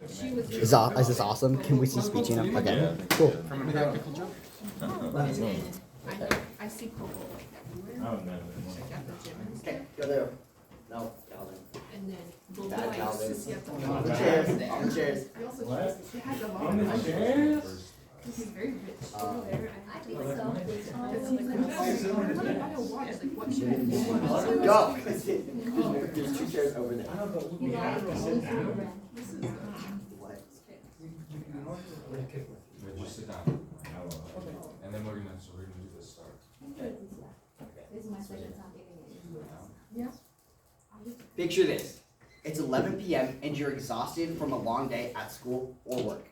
Is this awesome? Can we see speech enough? Okay, cool. From a practical joke? I see Coco like everywhere. Oh, no. Like at the gym and stuff. Okay, go there. No, Calvin. And then Bobo Bad I used to Calvin. see at the On the mall. chairs, on the chairs. He also What? he has a lot On of the money. chairs? He's very rich over there. I think so. Because he's like, oh, I don't watch. Like, what should I do? Go! There's 2 chairs over there. But You know, I can always do that. This is What? Just sit down. And then we're gonna do this start. This is my second time getting it. Picture this. It's 11 p.m. and you're exhausted from a long day at school or work.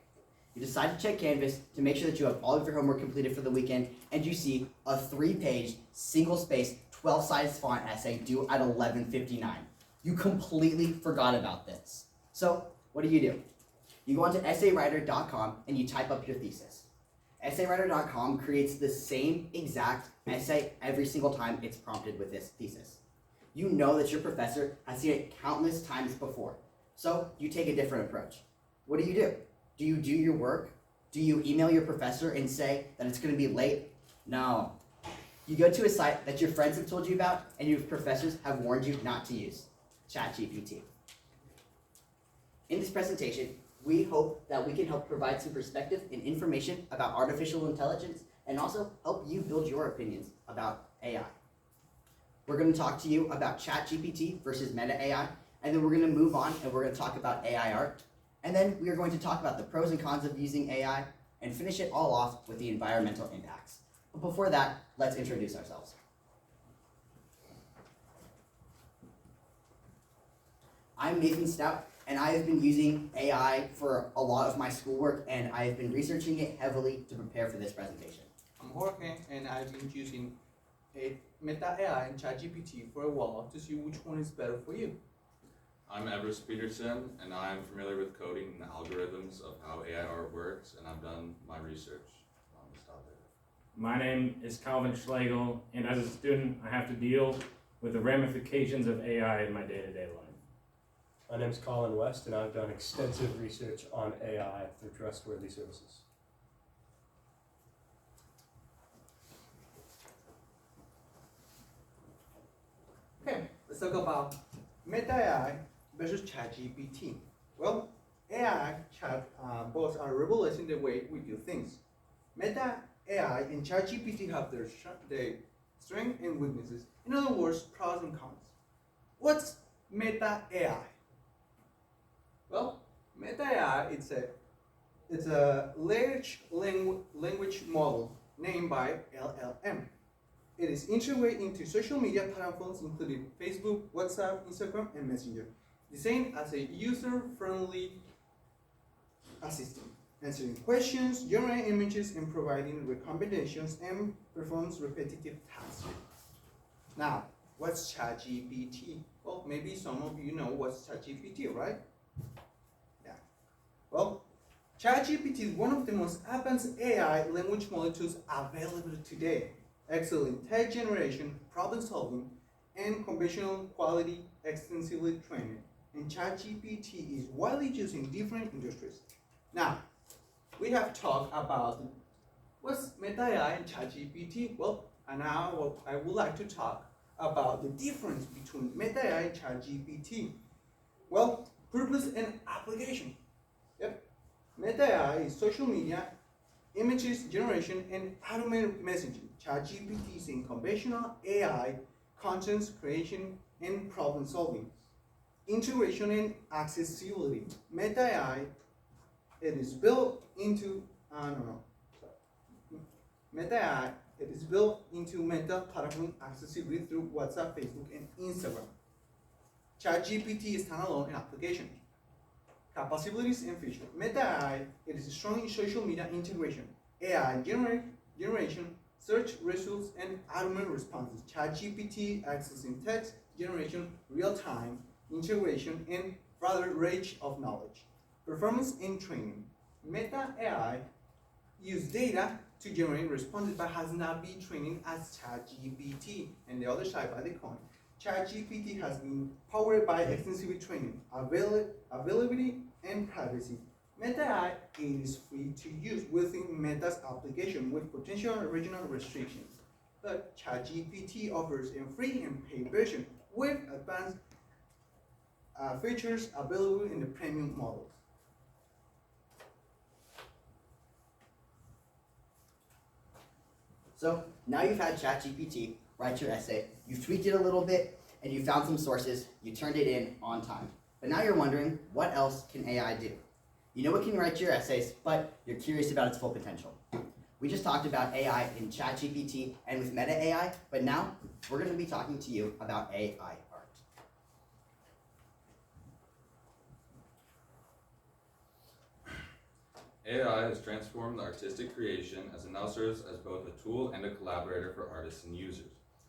You decide to check Canvas to make sure that you have all of your homework completed for the weekend, and you see a 3-page, single-spaced, 12-size font essay due at 11:59. You completely forgot about this. So, what do? You go onto essaywriter.com and you type up your thesis. Essaywriter.com creates the same exact essay every single time it's prompted with this thesis. You know that your professor has seen it countless times before, so you take a different approach. What do? Do you do your work? Do you email your professor and say that it's going to be late? No. You go to a site that your friends have told you about and your professors have warned you not to use, ChatGPT. In this presentation, we hope that we can help provide some perspective and information about artificial intelligence and also help you build your opinions about AI. We're going to talk to you about ChatGPT versus Meta AI, and then we're going to move on and we're going to talk about AI art. And then we are going to talk about the pros and cons of using AI and finish it all off with the environmental impacts. But before that, let's introduce ourselves. I'm Nathan Stout, and I have been using AI for a lot of my schoolwork, and I have been researching it heavily to prepare for this presentation. I'm Jorge, and I've been using Meta AI and ChatGPT for a while to see which one is better for you. I'm Everest Peterson, and I'm familiar with coding and the algorithms of how AI art works, and I've done my research on this topic. My name is Calvin Schlegel, and as a student, I have to deal with the ramifications of AI in my day-to-day life. My name is Colin West, and I've done extensive research on AI through trustworthy sources. Okay, let's talk about Meta AI versus ChatGPT. Well, AI, both are revolutionizing the way we do things. Meta AI and ChatGPT have their strengths and weaknesses. In other words, pros and cons. What's Meta AI? Well, Meta AI it's a large language model named by LLM. It is integrated into social media platforms including Facebook, WhatsApp, Instagram, and Messenger, designed as a user-friendly assistant, answering questions, generating images, and providing recommendations, and performs repetitive tasks. Now, what's ChatGPT? Well, maybe some of you know what's ChatGPT, right? Yeah. Well, ChatGPT is one of the most advanced AI language model tools available today. Excel in text generation, problem solving, and conventional quality extensively trained. And ChatGPT is widely used in different industries. Now, we have talked about what's Meta AI and ChatGPT. Well, and now I would like to talk about the difference between Meta AI and ChatGPT. Well, purpose and application. Yep. Meta AI is social media, images generation, and automated messaging. ChatGPT is in conventional AI, content creation, and problem solving. Integration and accessibility. Meta AI, it is built into, Meta AI, it is built into Meta platform accessibility through WhatsApp, Facebook, and Instagram. ChatGPT is standalone in application. Capabilities and features. Meta AI, it is strong in social media integration, AI generation, search results, and automated responses. ChatGPT accessing text generation, real-time integration, and broader range of knowledge. Performance and training. Meta AI use data to generate responses but has not been trained as ChatGPT. And the other side by the coin, ChatGPT has been powered by extensive training, availability, and privacy. Meta AI is free to use within Meta's application with potential regional restrictions. But ChatGPT offers a free and paid version with advanced features available in the premium models. So now you've had ChatGPT write your essay, you've tweaked it a little bit, and you found some sources, you turned it in on time. But now you're wondering, what else can AI do? You know it can write your essays, but you're curious about its full potential. We just talked about AI in ChatGPT and with Meta AI, but now we're going to be talking to you about AI art. AI has transformed artistic creation as it now serves as both a tool and a collaborator for artists and users.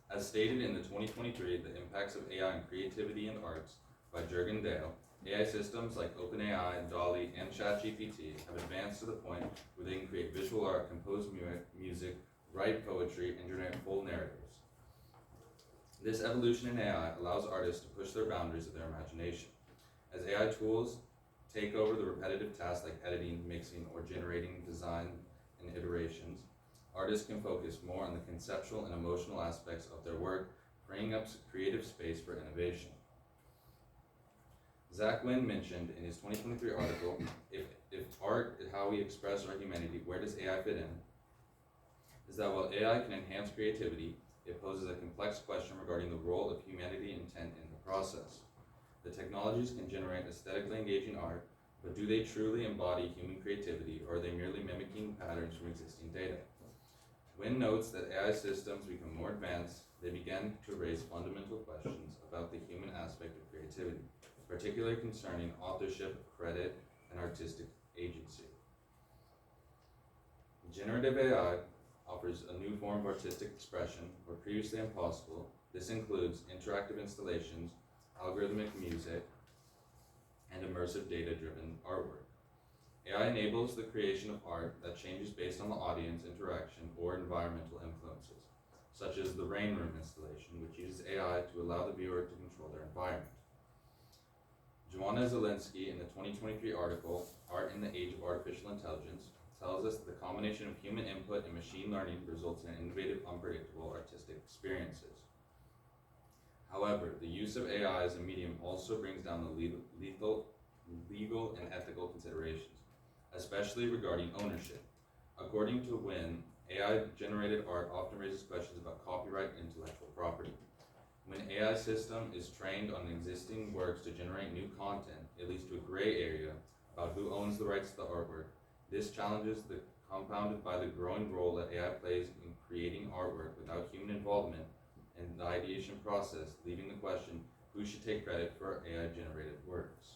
As stated in the 2023 The Impacts of AI on Creativity and Arts by Jürgen Dale, AI systems like OpenAI, DALL-E, and ChatGPT have advanced to the point where they can create visual art, compose music, write poetry, and generate full narratives. This evolution in AI allows artists to push their boundaries of their imagination. As AI tools take over the repetitive tasks like editing, mixing, or generating design and iterations, artists can focus more on the conceptual and emotional aspects of their work, freeing up creative space for innovation. Zach Wynn mentioned in his 2023 article, if art is how we express our humanity, where does AI fit in? Is that while AI can enhance creativity, it poses a complex question regarding the role of humanity intent in the process. The technologies can generate aesthetically engaging art, but do they truly embody human creativity, or are they merely mimicking patterns from existing data? Wynn notes that AI systems become more advanced, they begin to raise fundamental questions about the human aspect of creativity, particularly concerning authorship, credit, and artistic agency. Generative AI offers a new form of artistic expression, where previously impossible. This includes interactive installations, algorithmic music, and immersive data-driven artwork. AI enables the creation of art that changes based on the audience interaction or environmental influences, such as the Rain Room installation, which uses AI to allow the viewer to control their environment. Joanna Zielinski, in the 2023 article, Art in the Age of Artificial Intelligence, tells us that the combination of human input and machine learning results in innovative, unpredictable artistic experiences. However, the use of AI as a medium also brings down the legal and ethical considerations, especially regarding ownership. According to Wynn, AI-generated art often raises questions about copyright and intellectual property. When an AI system is trained on existing works to generate new content, it leads to a gray area about who owns the rights to the artwork. This challenges the compounded by the growing role that AI plays in creating artwork without human involvement in the ideation process, leaving the question, who should take credit for AI-generated works?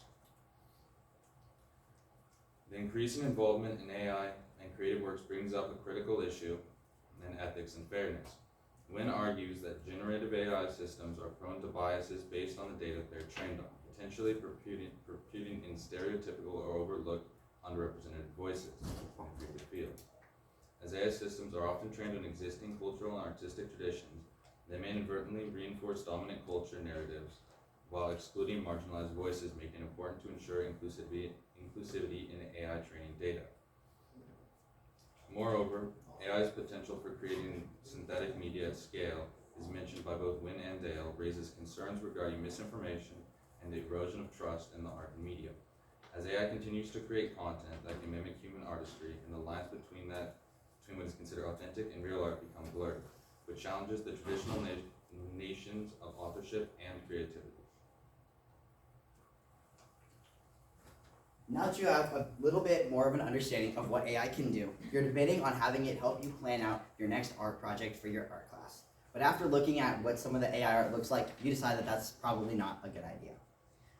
The increasing involvement in AI and creative works brings up a critical issue in ethics and fairness. Wynn argues that generative AI systems are prone to biases based on the data they're trained on, potentially perpetuating in stereotypical or overlooked underrepresented voices in the creative field. As AI systems are often trained on existing cultural and artistic traditions, they may inadvertently reinforce dominant culture narratives while excluding marginalized voices, making it important to ensure inclusivity in AI training data. Moreover, AI's potential for creating synthetic media at scale is mentioned by both Wynn and Dale, raises concerns regarding misinformation and the erosion of trust in the art and media. As AI continues to create content that can mimic human artistry, and the lines between what is considered authentic and real art become blurred, which challenges the traditional nations of authorship and creativity. Now that you have a little bit more of an understanding of what AI can do, you're debating on having it help you plan out your next art project for your art class. But after looking at what some of the AI art looks like, you decide that that's probably not a good idea.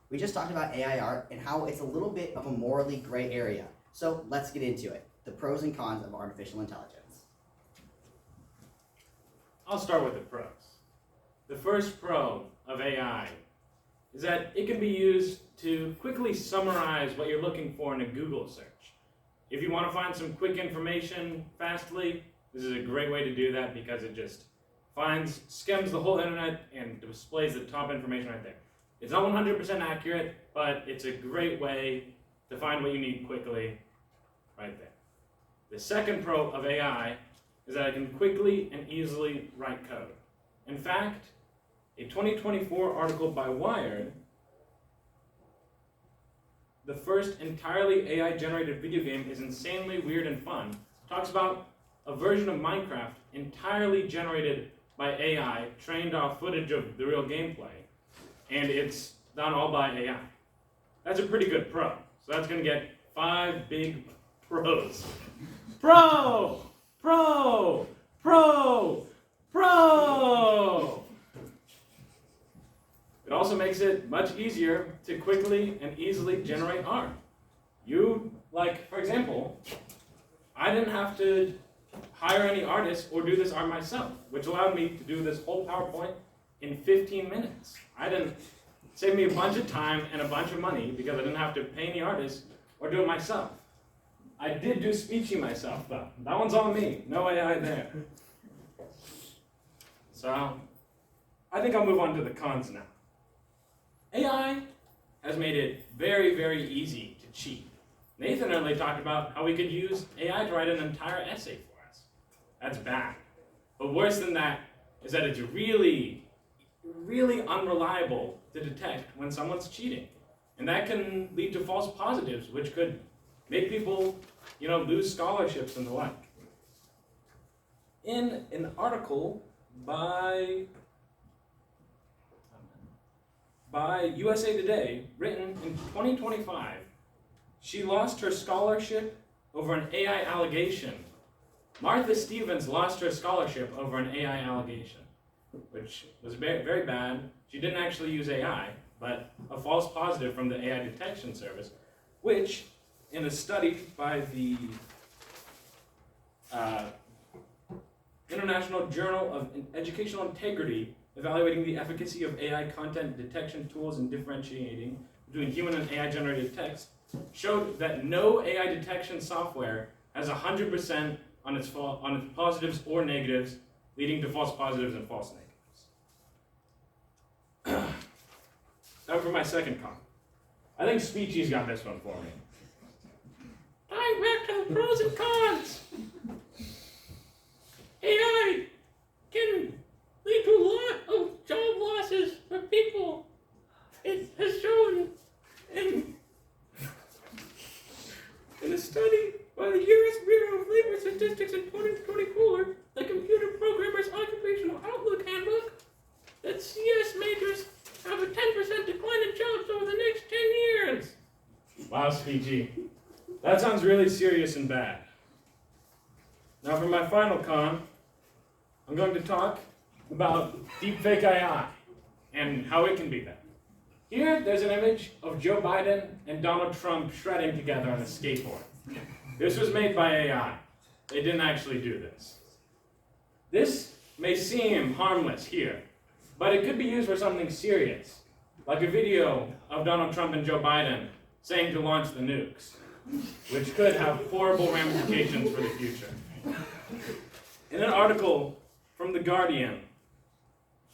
We just talked about AI art and how it's a little bit of a morally gray area. So let's get into it. The pros and cons of artificial intelligence. I'll start with the pros. The first pro of AI is that it can be used to quickly summarize what you're looking for in a Google search. If you want to find some quick information fastly, this is a great way to do that because it just skims the whole internet and displays the top information right there. It's not 100% accurate, but it's a great way to find what you need quickly right there. The second pro of AI is that I can quickly and easily write code. In fact, a 2024 article by Wired, the first entirely AI-generated video game is insanely weird and fun, talks about a version of Minecraft entirely generated by AI, trained off footage of the real gameplay, and it's done all by AI. That's a pretty good pro. So that's going to get 5 big pros. Pro! Pro! Pro! Pro! It also makes it much easier to quickly and easily generate art. For example, I didn't have to hire any artists or do this art myself, which allowed me to do this whole PowerPoint in 15 minutes. Saved me a bunch of time and a bunch of money because I didn't have to pay any artists or do it myself. I did do speechy myself though. That one's on me. No AI there. So, I think I'll move on to the cons now. AI has made it very, very easy to cheat. Nathan earlier talked about how we could use AI to write an entire essay for us. That's bad. But worse than that is that it's really, really unreliable to detect when someone's cheating. And that can lead to false positives, which could make people, lose scholarships and the like. In an article by USA Today, written in 2025, she lost her scholarship over an AI allegation. Martha Stevens lost her scholarship over an AI allegation, which was very, very bad. She didn't actually use AI, but a false positive from the AI detection service, which, in a study by the International Journal of Educational Integrity, evaluating the efficacy of AI content detection tools and differentiating between human and AI-generated text, showed that no AI detection software has 100% on its positives or negatives, leading to false positives and false negatives. Now for my second con. I think Speechy's got this one for me. Going back to the pros and cons. AI can lead to a lot of job losses for people. It has shown in a study by the U.S. Bureau of Labor Statistics in 2024, the Computer Programmer's Occupational Outlook Handbook, that CS majors have a 10% decline in jobs over the next 10 years. Wow, Speechy. That sounds really serious and bad. Now for my final con, I'm going to talk about deepfake AI and how it can be done. Here, there's an image of Joe Biden and Donald Trump shredding together on a skateboard. This was made by AI. They didn't actually do this. This may seem harmless here, but it could be used for something serious, like a video of Donald Trump and Joe Biden saying to launch the nukes, which could have horrible ramifications for the future. In an article from The Guardian,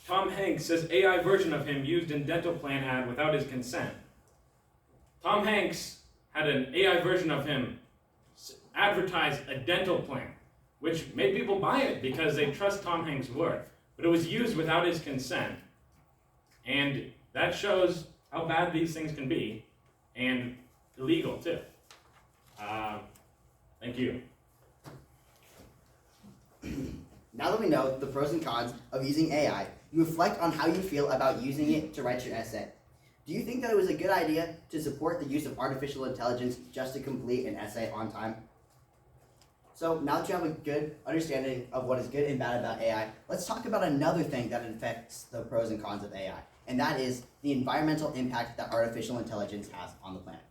Tom Hanks says AI version of him used in dental plan ad without his consent. Tom Hanks had an AI version of him advertise a dental plan, which made people buy it because they trust Tom Hanks' word. But it was used without his consent. And that shows how bad these things can be, and illegal too. Thank you. Now that we know the pros and cons of using AI, you reflect on how you feel about using it to write your essay. Do you think that it was a good idea to support the use of artificial intelligence just to complete an essay on time? So now that you have a good understanding of what is good and bad about AI, let's talk about another thing that affects the pros and cons of AI, and that is the environmental impact that artificial intelligence has on the planet.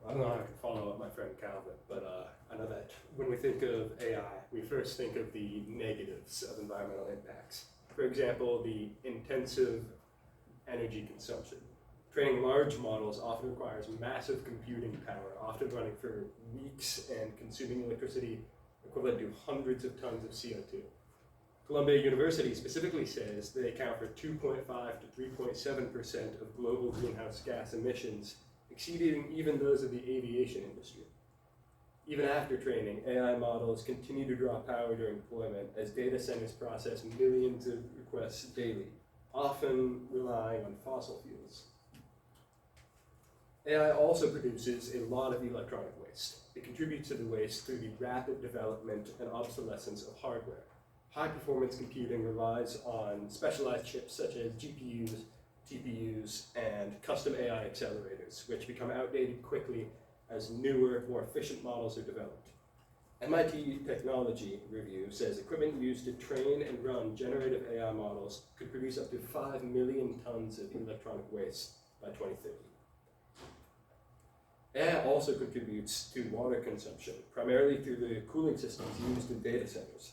I don't know how I can follow up my friend Calvin, but I know that when we think of AI, we first think of the negatives of environmental impacts. For example, the intensive energy consumption. Training large models often requires massive computing power, often running for weeks and consuming electricity equivalent to hundreds of tons of CO2. Columbia University specifically says they account for 2.5 to 3.7% of global greenhouse gas emissions, exceeding even those of the aviation industry. Even after training, AI models continue to draw power during deployment as data centers process millions of requests daily, often relying on fossil fuels. AI also produces a lot of electronic waste. It contributes to the waste through the rapid development and obsolescence of hardware. High-performance computing relies on specialized chips such as GPUs, TPUs, and custom AI accelerators, which become outdated quickly as newer, more efficient models are developed. MIT Technology Review says equipment used to train and run generative AI models could produce up to 5 million tons of electronic waste by 2030. AI also contributes to water consumption, primarily through the cooling systems used in data centers.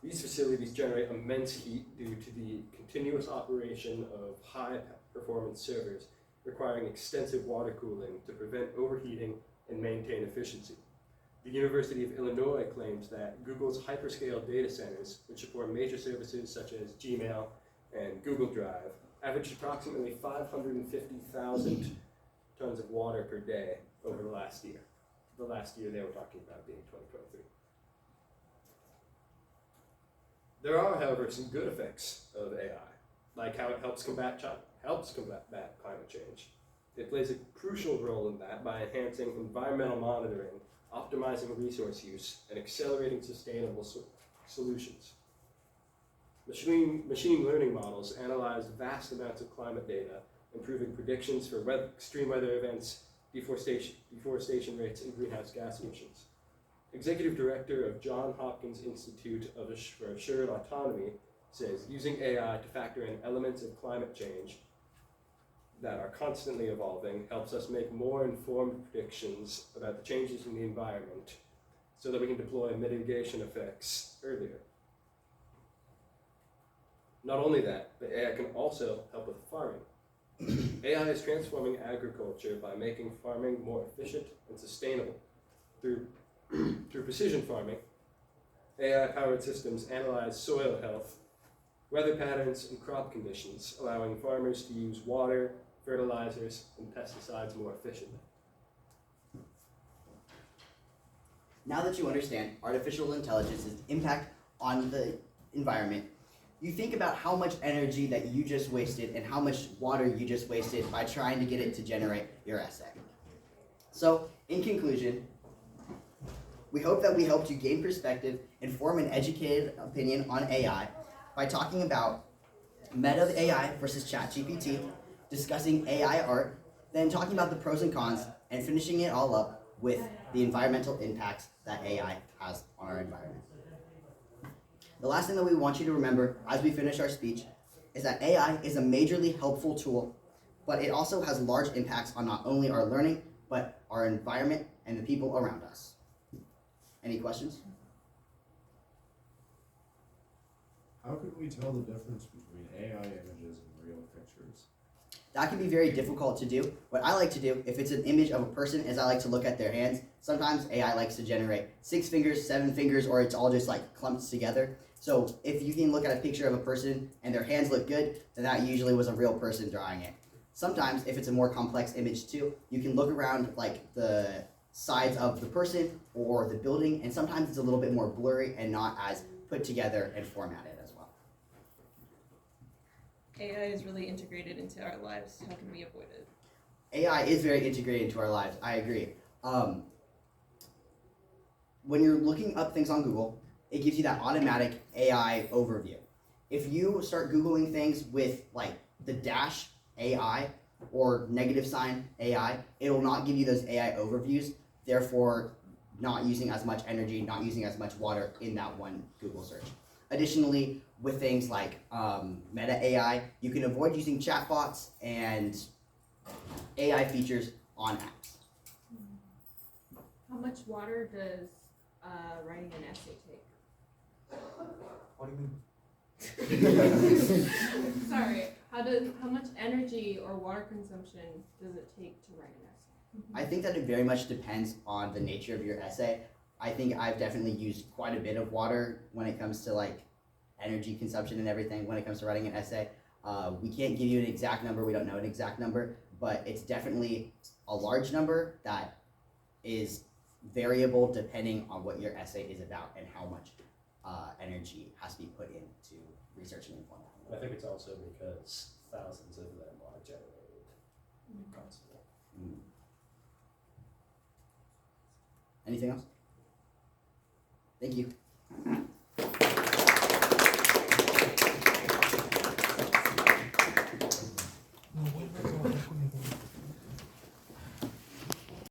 These facilities generate immense heat due to the continuous operation of high-performance servers requiring extensive water cooling to prevent overheating and maintain efficiency. The University of Illinois claims that Google's hyperscale data centers, which support major services such as Gmail and Google Drive, averaged approximately 550,000 tons of water per day over the last year. The last year they were talking about being 2023. There are, however, some good effects of AI, like how it helps combat climate change. It plays a crucial role in that by enhancing environmental monitoring, optimizing resource use, and accelerating sustainable solutions. Machine learning models analyze vast amounts of climate data, improving predictions for extreme weather events, deforestation rates, and greenhouse gas emissions. Executive Director of Johns Hopkins Institute for Assured Autonomy says using AI to factor in elements of climate change that are constantly evolving helps us make more informed predictions about the changes in the environment so that we can deploy mitigation effects earlier. Not only that, but AI can also help with farming. AI is transforming agriculture by making farming more efficient and sustainable. Through precision farming, AI-powered systems analyze soil health, weather patterns, and crop conditions, allowing farmers to use water, fertilizers, and pesticides more efficiently. Now that you understand artificial intelligence's impact on the environment, you think about how much energy that you just wasted and how much water you just wasted by trying to get it to generate your essay. So, in conclusion, we hope that we helped you gain perspective and form an educated opinion on AI by talking about Meta AI versus ChatGPT, discussing AI art, then talking about the pros and cons, and finishing it all up with the environmental impacts that AI has on our environment. The last thing that we want you to remember as we finish our speech is that AI is a majorly helpful tool, but it also has large impacts on not only our learning, but our environment and the people around us. Any questions? How can we tell the difference between AI images and real pictures? That can be very difficult to do. What I like to do, if it's an image of a person, is I like to look at their hands. Sometimes AI likes to generate 6 fingers, 7 fingers, or it's all just like clumped together. So if you can look at a picture of a person and their hands look good, then that usually was a real person drawing it. Sometimes, if it's a more complex image too, you can look around like the sides of the person or the building, and sometimes it's a little bit more blurry and not as put together and formatted as well. AI is really integrated into our lives. How can we avoid it? AI is very integrated into our lives. I agree. When you're looking up things on Google, it gives you that automatic AI overview. If you start Googling things with like the dash AI or negative sign AI, it will not give you those AI overviews, therefore not using as much energy, not using as much water in that one Google search. Additionally, with things like Meta AI, you can avoid using chatbots and AI features on apps. How much water does writing an essay take? What do you mean? Sorry, how much energy or water consumption does it take to write an essay? I think that it very much depends on the nature of your essay. I think I've definitely used quite a bit of water when it comes to like energy consumption and everything when it comes to writing an essay. We can't give you an exact number. We don't know an exact number, but it's definitely a large number that is variable depending on what your essay is about and how much energy has to be put into researching and formatting. I think it's also because thousands of them are generated constantly. Anything else? Thank you.